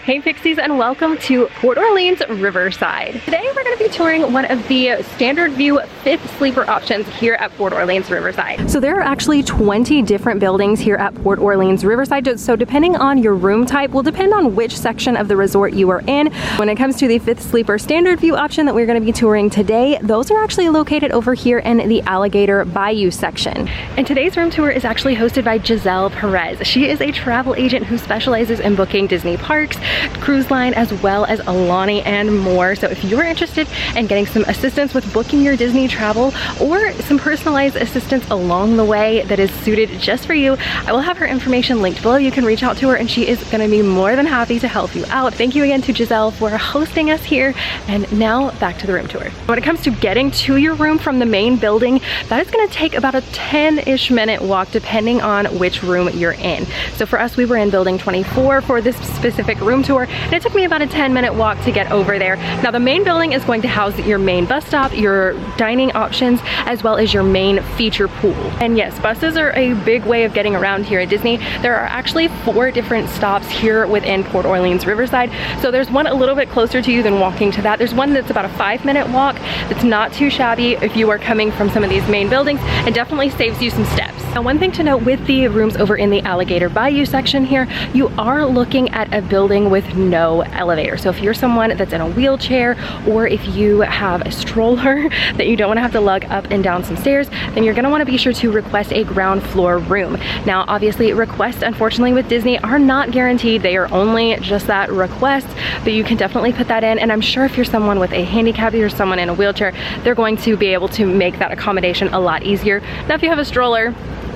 Hey Pixies, and welcome to Port Orleans Riverside. Today we're going to be touring one of the standard view 5th sleeper options here at Port Orleans Riverside. So there are actually 20 different buildings here at Port Orleans Riverside, so depending on your room type will depend on which section of the resort you are in. When it comes to the 5th sleeper standard view option that we're going to be touring today, those are actually located over here in the Alligator Bayou section. And today's room tour is actually hosted by Jahzeel Perez. She is a travel agent who specializes in booking Disney parks, cruise line, as well as Alani and more. So if you're interested in getting some assistance with booking your Disney travel or some personalized assistance along the way that is suited just for you, I will have her information linked below. You can reach out to her and she is going to be more than happy to help you out. Thank you again to Jahzeel for hosting us here. And now back to the room tour. When it comes to getting to your room from the main building, that is going to take about a 10-ish minute walk depending on which room you're in. So for us, we were in building 24 for this specific room tour, and it took me about a 10-minute walk to get over there. Now the main building is going to house your main bus stop, your dining options, as well as your main feature pool. And yes, buses are a big way of getting around here at Disney. There are actually 4 different stops here within Port Orleans Riverside. So there's one a little bit closer to you than walking to that. There's one that's about a 5-minute walk that's not too shabby if you are coming from some of these main buildings, and definitely saves you some steps. Now one thing to note with the rooms over in the Alligator Bayou section here, you are looking at a building with no elevator. So if you're someone that's in a wheelchair, or if you have a stroller that you don't want to have to lug up and down some stairs, then you're going to want to be sure to request a ground floor room. Now obviously requests, unfortunately with Disney, are not guaranteed. They are only just that, request, but you can definitely put that in. And I'm sure if you're someone with a handicap or someone in a wheelchair, they're going to be able to make that accommodation a lot easier. Now if you have a stroller,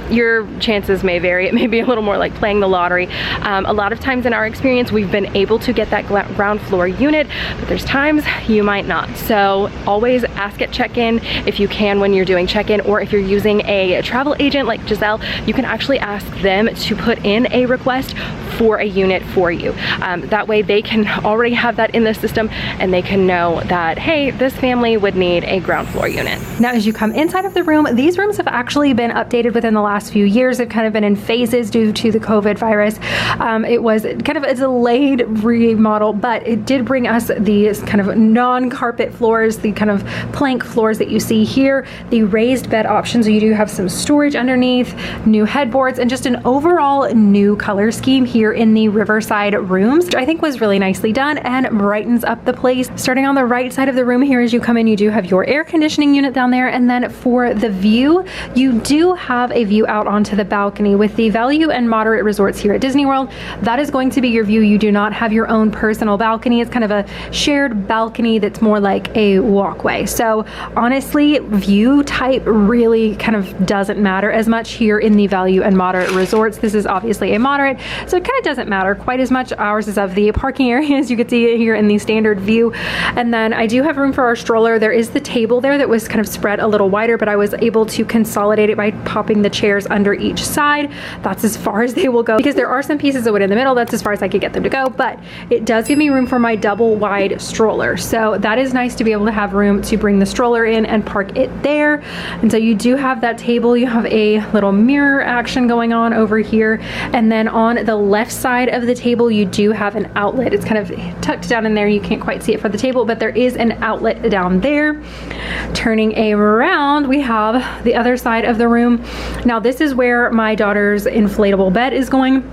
your chances may vary. It may be a little more like playing the lottery. A lot of times in our experience, we've been able to get that ground floor unit, but there's times you might not. So always ask at check-in if you can when you're doing check-in, or if you're using a travel agent like Jahzeel, you can actually ask them to put in a request for a unit for you. That way they can already have that in the system and they can know that, hey, this family would need a ground floor unit. Now as you come inside of the room, these rooms have actually been updated within the last few years. They've kind of been in phases due to the COVID virus. It was kind of a delayed remodel, but it did bring us these kind of non-carpet floors, the kind of plank floors that you see here, the raised bed options. So you do have some storage underneath, new headboards, and just an overall new color scheme here in the Riverside rooms, which I think was really nicely done and brightens up the place. Starting on the right side of the room here, as you come in, you do have your air conditioning unit down there. And then for the view, you do have a view out onto the balcony. With the value and moderate resorts here at Disney World, that is going to be your view. You do not have your own personal balcony. It's kind of a shared balcony that's more like a walkway. So honestly, view type really kind of doesn't matter as much here in the value and moderate resorts. This is obviously a moderate, so it kind of doesn't matter quite as much. Ours is of the parking areas. You can see it here in the standard view. And then I do have room for our stroller. There is the table there that was kind of spread a little wider, but I was able to consolidate it by popping the chairs under each side. That's as far as they will go, because there are some pieces of wood in the middle. That's as far as I could get them to go, but it does give me room for my double wide stroller. So that is nice to be able to have room to bring the stroller in and park it there. And so you do have that table. You have a little mirror action going on over here. And then on the left side of the table, you do have an outlet. It's kind of tucked down in there. You can't quite see it for the table, but there is an outlet down there. Turning around, we have the other side of the room. Now this is where my daughter's inflatable bed is going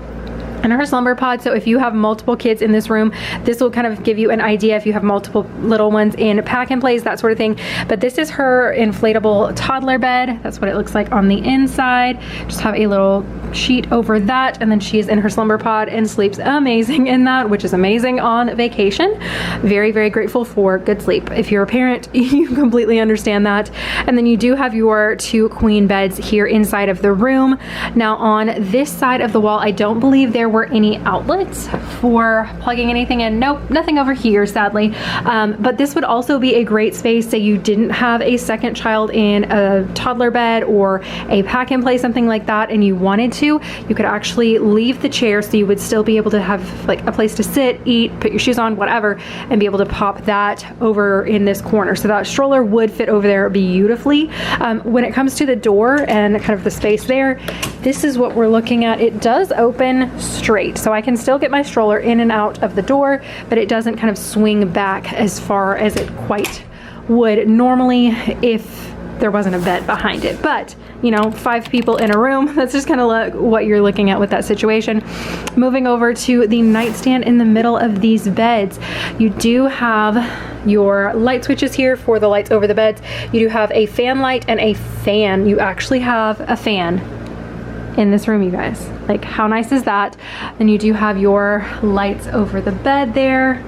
and her slumber pod. So if you have multiple kids in this room, this will kind of give you an idea if you have multiple little ones in pack and plays, that sort of thing. But this is her inflatable toddler bed. That's what it looks like on the inside. Just have a little sheet over that, and then she is in her slumber pod and sleeps amazing in that, which is amazing on vacation. Very, very grateful for good sleep. If you're a parent, you completely understand that. And then you do have your 2 queen beds here inside of the room. Now on this side of the wall, I don't believe there were any outlets for plugging anything in. Nope, nothing over here, sadly. But this would also be a great space. Say you didn't have a second child in a toddler bed or a pack and play, something like that, and you wanted to, you could actually leave the chair so you would still be able to have like a place to sit, eat, put your shoes on, whatever, and be able to pop that over in this corner. So that stroller would fit over there beautifully. When it comes to the door and kind of the space there, this is what we're looking at. It does open straight. So I can still get my stroller in and out of the door, but it doesn't kind of swing back as far as it quite would normally if there wasn't a bed behind it. But you know, 5 people in a room, that's just kind of what you're looking at with that situation. Moving over to the nightstand in the middle of these beds, you do have your light switches here for the lights over the beds. You do have a fan light and a fan. You actually have a fan in this room, you guys. Like, how nice is that? And you do have your lights over the bed there.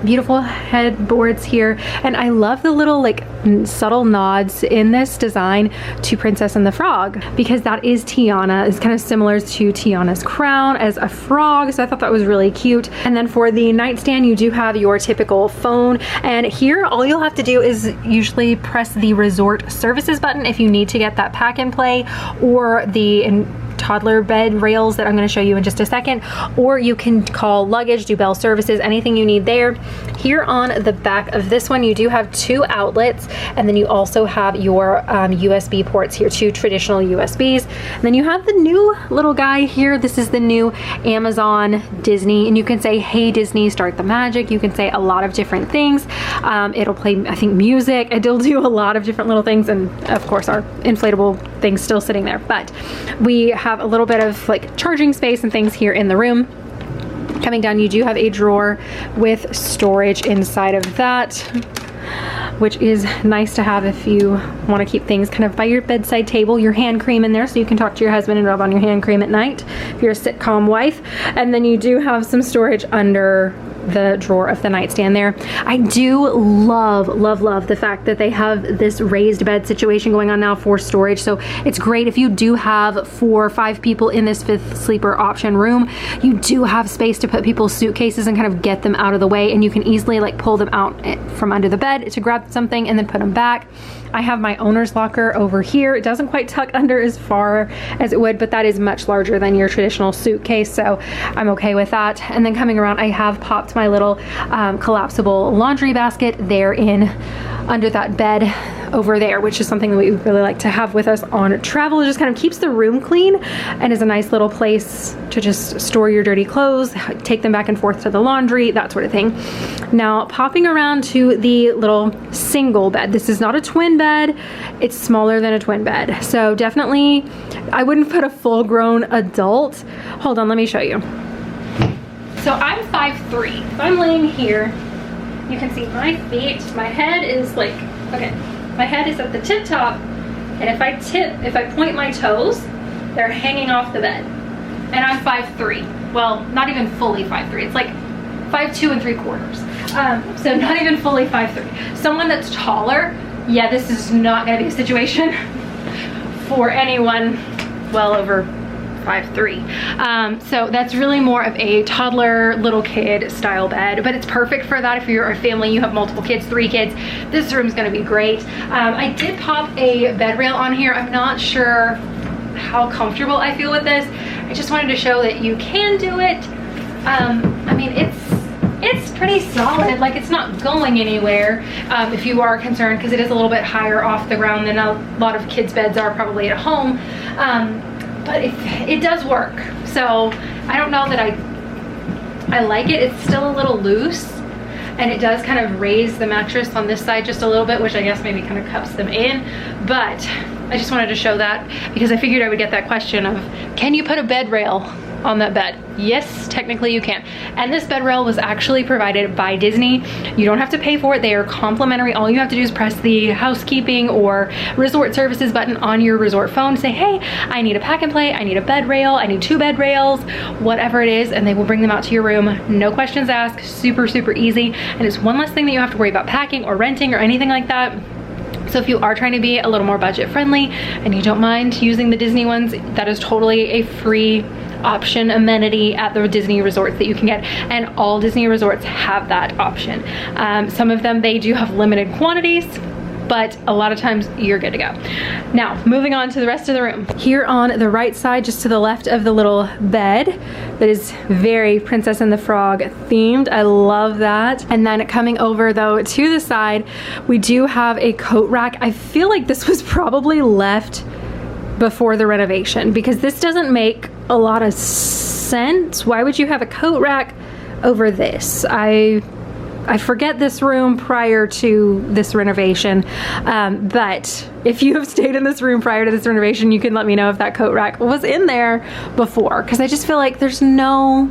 Beautiful headboards here, and I love the little like subtle nods in this design to Princess and the Frog, because that is Tiana. It's kind of similar to Tiana's crown as a frog, so I thought that was really cute. And then for the nightstand, you do have your typical phone, and here all you'll have to do is usually press the resort services button if you need to get that pack and play or the toddler bed rails that I'm going to show you in just a second, or you can call luggage, do bell services, anything you need there. Here on the back of this one, you do have 2 outlets, and then you also have your USB ports here, 2 traditional USBs. And then you have the new little guy here. This is the new Amazon Disney, and you can say, hey Disney, start the magic. You can say a lot of different things. It'll play, I think, music. It'll do a lot of different little things, and of course our inflatable thing's still sitting there. But we have a little bit of like charging space and things here in the room. Coming down, you do have a drawer with storage inside of that, which is nice to have if you want to keep things kind of by your bedside table. Your hand cream in there so you can talk to your husband and rub on your hand cream at night if you're a sitcom wife. And then you do have some storage under the drawer of the nightstand there. I do love the fact that they have this raised bed situation going on now for storage. So it's great if you do have 4 or 5 people in this 5th sleeper option room. You do have space to put people's suitcases and kind of get them out of the way, and you can easily like pull them out from under the bed to grab something and then put them back. I have my owner's locker over here. It doesn't quite tuck under as far as it would, but that is much larger than your traditional suitcase, so I'm okay with that. And then coming around, I have popped my little collapsible laundry basket there in under that bed over there, which is something that we really like to have with us on travel. It just kind of keeps the room clean and is a nice little place to just store your dirty clothes, take them back and forth to the laundry, that sort of thing. Now, popping around to the little single bed. This is not a twin bed. It's smaller than a twin bed. So definitely, I wouldn't put a full-grown adult. Hold on, let me show you. So I'm 5'3". If I'm laying here, you can see my feet. My head is like, okay, my head is at the tip top, and if I point my toes, they're hanging off the bed. And I'm 5'3". Well, not even fully 5'3". It's like 5'2 3/4. So not even fully 5'3". Someone that's taller, yeah, this is not gonna be a situation for anyone well over 5'3". So that's really more of a toddler, little kid style bed, but it's perfect for that if you're a family, you have multiple kids, 3 kids. This room's gonna be great. I did pop a bed rail on here. I'm not sure how comfortable I feel with this. I just wanted to show that you can do it. I mean, it's pretty solid, like it's not going anywhere if you are concerned, because it is a little bit higher off the ground than a lot of kids' beds are probably at home. But it does work. So I don't know that I like it. It's still a little loose, and it does kind of raise the mattress on this side just a little bit, which I guess maybe kind of cups them in. But I just wanted to show that because I figured I would get that question of, can you put a bed rail on that bed? Yes, technically you can. And this bed rail was actually provided by Disney. You don't have to pay for it. They are complimentary. All you have to do is press the housekeeping or resort services button on your resort phone, say, hey, I need a pack and play, I need a bed rail, I need 2 bed rails, whatever it is, and they will bring them out to your room. No questions asked, super, super easy. And it's one less thing that you have to worry about packing or renting or anything like that. So if you are trying to be a little more budget friendly and you don't mind using the Disney ones, that is totally a free option amenity at the Disney resorts that you can get, and all Disney resorts have that option. Some of them, they do have limited quantities, but a lot of times you're good to go. Now, moving on to the rest of the room. Here on the right side, just to the left of the little bed, that is very Princess and the Frog themed. I love that. And then coming over though to the side, we do have a coat rack. I feel like this was probably left before the renovation, because this doesn't make a lot of sense. Why would you have a coat rack over this? I forget this room prior to this renovation, but if you have stayed in this room prior to this renovation, you can let me know if that coat rack was in there before, because I just feel like there's no,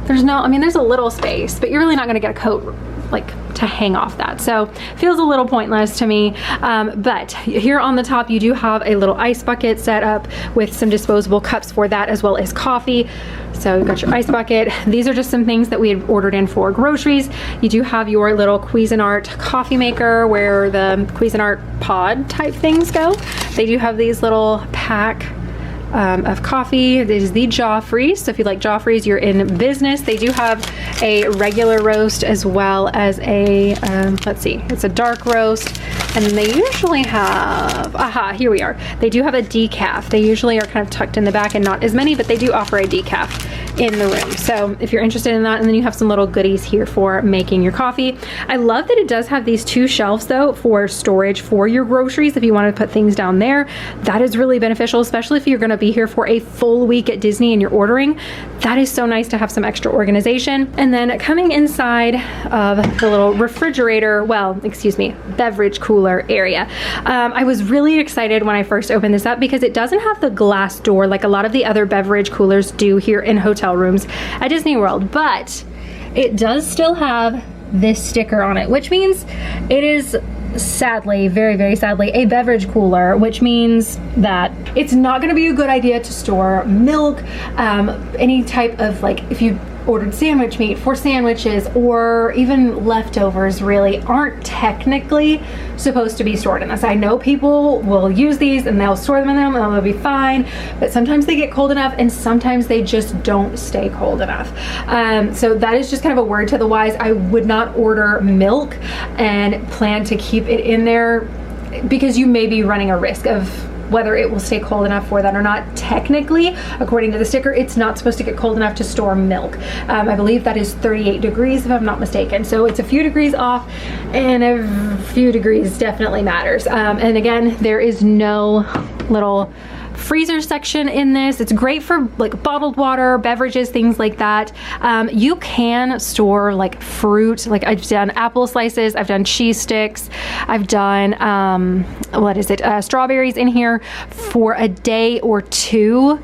I mean, there's a little space, but you're really not gonna get a coat like to hang off that. So feels a little pointless to me. But here on the top, you do have a little ice bucket set up with some disposable cups for that, as well as coffee. So you've got your ice bucket. These are just some things that we had ordered in for groceries. You do have your little Cuisinart coffee maker where the Cuisinart pod type things go. They do have these little pack of coffee. It is the Joffrey's. So if you like Joffrey's, you're in business. They do have a regular roast as well as a, let's see, it's a dark roast. And then they usually have, here we are. They do have a decaf. They usually are kind of tucked in the back and not as many, but they do offer a decaf in the room. So if you're interested in that, and then you have some little goodies here for making your coffee. I love that it does have these 2 shelves though for storage for your groceries. If you want to put things down there, that is really beneficial, especially if you're going to be here for a full week at Disney and you're ordering. That is so nice to have some extra organization. And then coming inside of the little refrigerator, well, excuse me, beverage cooler area. I was really excited when I first opened this up because it doesn't have the glass door like a lot of the other beverage coolers do here in hotel rooms at Disney World, but it does still have this sticker on it, which means it is sadly, very, very sadly, a beverage cooler, which means that it's not going to be a good idea to store milk, any type of, like, if you ordered sandwich meat for sandwiches, or even leftovers really aren't technically supposed to be stored in this. I know people will use these and they'll store them in them and they'll be fine, but sometimes they get cold enough and sometimes they just don't stay cold enough. So that is just kind of a word to the wise. I would not order milk and plan to keep it in there because you may be running a risk of whether it will stay cold enough for that or not. Technically, according to the sticker, it's not supposed to get cold enough to store milk. I believe that is 38 degrees if I'm not mistaken. So it's a few degrees off, and a few degrees definitely matters. And again, there is no little freezer section in this. It's great for like bottled water, beverages, things like that. You can store like fruit, like I've done apple slices, I've done cheese sticks, I've done strawberries in here for a day or 2,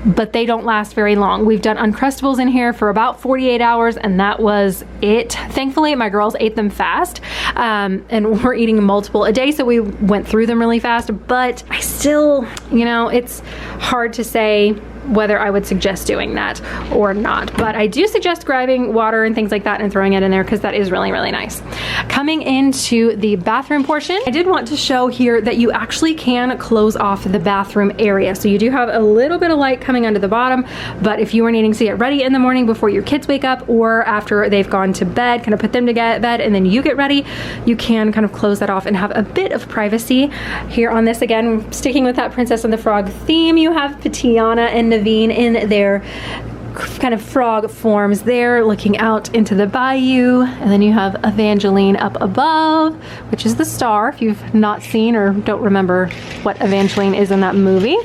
but they don't last very long. We've done Uncrustables in here for about 48 hours and that was it. Thankfully my girls ate them fast, and we're eating multiple a day, so we went through them really fast, but I still, you know, it's hard to say whether I would suggest doing that or not, but I do suggest grabbing water and things like that and throwing it in there because that is really, really nice. Coming into the bathroom portion, I did want to show here that you actually can close off the bathroom area. So you do have a little bit of light coming onto the bottom, but if you are needing to get ready in the morning before your kids wake up or after they've gone to bed, kind of put them to bed and then you get ready, you can kind of close that off and have a bit of privacy. Here on this, again, sticking with that Princess and the Frog theme, you have Patiana and Naveen in their kind of frog forms there looking out into the bayou, and then you have Evangeline up above, which is the star if you've not seen or don't remember what Evangeline is in that movie.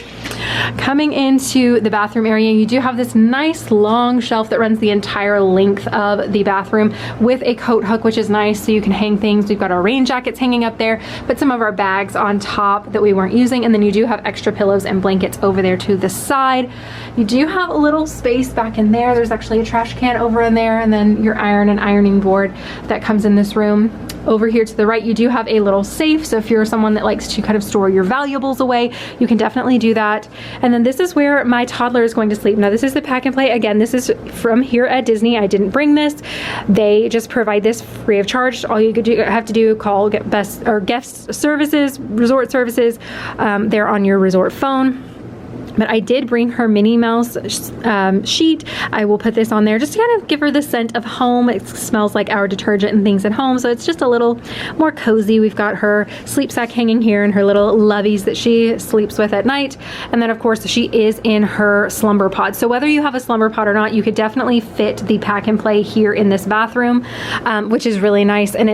Coming into the bathroom area, you do have this nice long shelf that runs the entire length of the bathroom with a coat hook, which is nice, so you can hang things. We've got our rain jackets hanging up there, put some of our bags on top that we weren't using, and then you do have extra pillows and blankets over there to the side. You do have a little space back in there. There's actually a trash can over in there, and then your iron and ironing board that comes in this room. Over here to the right, you do have a little safe, so if you're someone that likes to kind of store your valuables away, you can definitely do that. And then this is where my toddler is going to sleep. Now this is the pack and play. Again, this is from here at Disney. I didn't bring this. They just provide this free of charge. All you have to do, call guest services, resort services. They're on your resort phone. But I did bring her Minnie Mouse sheet. I will put this on there just to kind of give her the scent of home. It smells like our detergent and things at home, so it's just a little more cozy. We've got her sleep sack hanging here and her little loveys that she sleeps with at night. And then of course she is in her slumber pod. So whether you have a slumber pod or not, you could definitely fit the pack and play here in this bathroom, which is really nice. And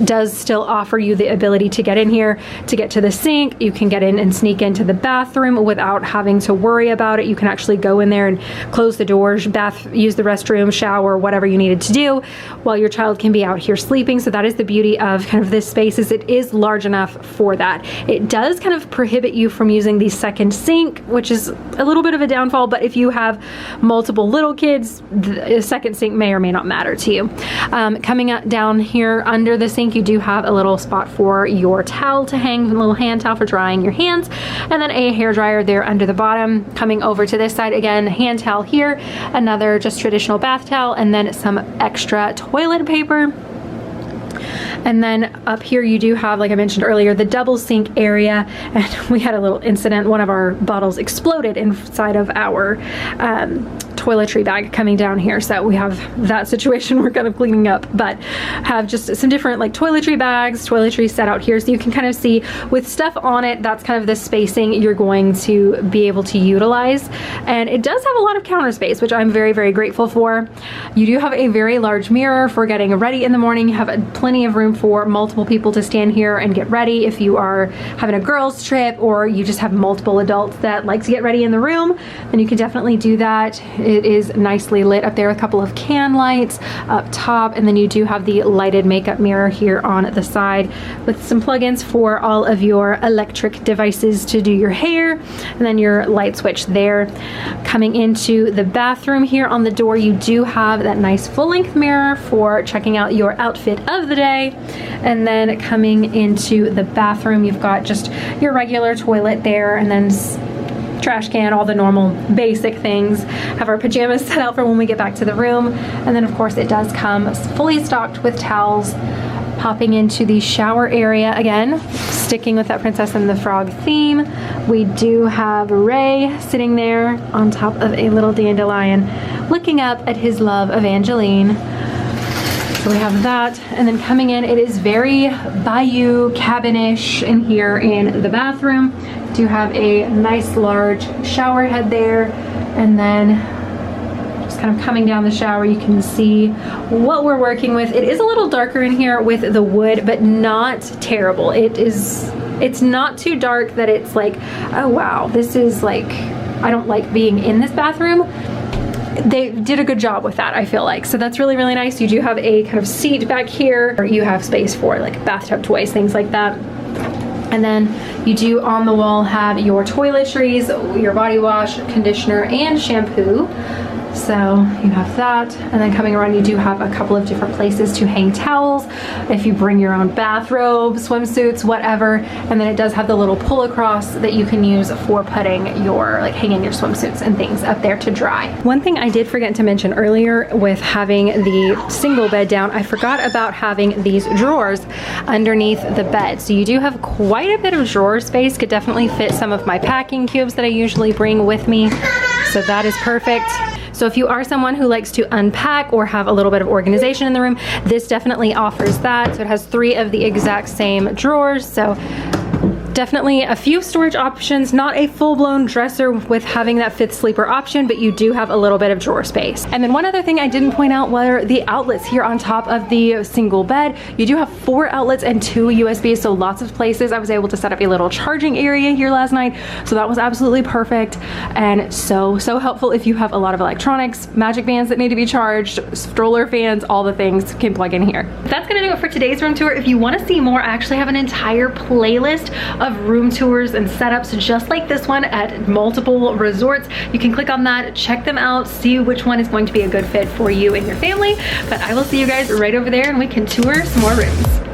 does still offer you the ability to get in here, to get to the sink. You can get in and sneak into the bathroom without having to worry about it. You can actually go in there and close the doors, use the restroom, shower, whatever you needed to do, while your child can be out here sleeping. So that is the beauty of kind of this space, is it is large enough for that. It does kind of prohibit you from using the second sink, which is a little bit of a downfall, but if you have multiple little kids, the second sink may or may not matter to you. Coming down here under the sink, you do have a little spot for your towel to hang, a little hand towel for drying your hands, and then a hair dryer there under the bottom. Coming over to this side, again, hand towel here, another just traditional bath towel, and then some extra toilet paper. And then up here you do have, like I mentioned earlier, the double sink area, and we had a little incident. One of our bottles exploded inside of our toiletry bag coming down here, so we have that situation we're kind of cleaning up, but have just some different like toiletry bags, toiletry set out here, so you can kind of see with stuff on it. That's kind of the spacing you're going to be able to utilize, and it does have a lot of counter space, which I'm very, very grateful for. You do have a very large mirror for getting ready in the morning. You have plenty of room for multiple people to stand here and get ready if you are having a girls trip, or you just have multiple adults that like to get ready in the room, then you can definitely do that. It is nicely lit up there with a couple of can lights up top, and then you do have the lighted makeup mirror here on the side with some plugins for all of your electric devices to do your hair, and then your light switch there. Coming into the bathroom here on the door, you do have that nice full-length mirror for checking out your outfit of the day. And then coming into the bathroom, you've got just your regular toilet there, and then trash can, all the normal basic things. Have our pajamas set out for when we get back to the room. And then of course it does come fully stocked with towels. Popping into the shower area again, sticking with that Princess and the Frog theme, we do have Ray sitting there on top of a little dandelion, looking up at his love Evangeline. So we have that, and then coming in, it is very bayou cabin-ish in here in the bathroom. Do have a nice large shower head there, and then just kind of coming down the shower, you can see what we're working with. It is a little darker in here with the wood, but not terrible. It's not too dark that it's like, oh wow, this is like, I don't like being in this bathroom. They did a good job with that, I feel like. So that's really, really nice. You do have a kind of seat back here, or you have space for like bathtub toys, things like that. And then you do on the wall have your toiletries, your body wash, conditioner, and shampoo. So you have that, and then coming around you do have a couple of different places to hang towels if you bring your own bathrobe, swimsuits, whatever. And then it does have the little pull across that you can use for putting your, like hanging your swimsuits and things up there to dry. One thing I did forget to mention earlier with having the single bed down, I forgot about having these drawers underneath the bed. So you do have quite a bit of drawer space, could definitely fit some of my packing cubes that I usually bring with me. So that is perfect. So if you are someone who likes to unpack or have a little bit of organization in the room, this definitely offers that. So it has 3 of the exact same drawers. So definitely a few storage options, not a full-blown dresser with having that 5th sleeper option, but you do have a little bit of drawer space. And then one other thing I didn't point out were the outlets here on top of the single bed. You do have 4 outlets and 2 USBs, so lots of places. I was able to set up a little charging area here last night, so that was absolutely perfect and so helpful if you have a lot of electronics, magic bands that need to be charged, stroller fans, all the things can plug in here. That's gonna do it for today's room tour. If you want to see more, I actually have an entire playlist of room tours and setups just like this one at multiple resorts. You can click on that, check them out, see which one is going to be a good fit for you and your family. But I will see you guys right over there, and we can tour some more rooms.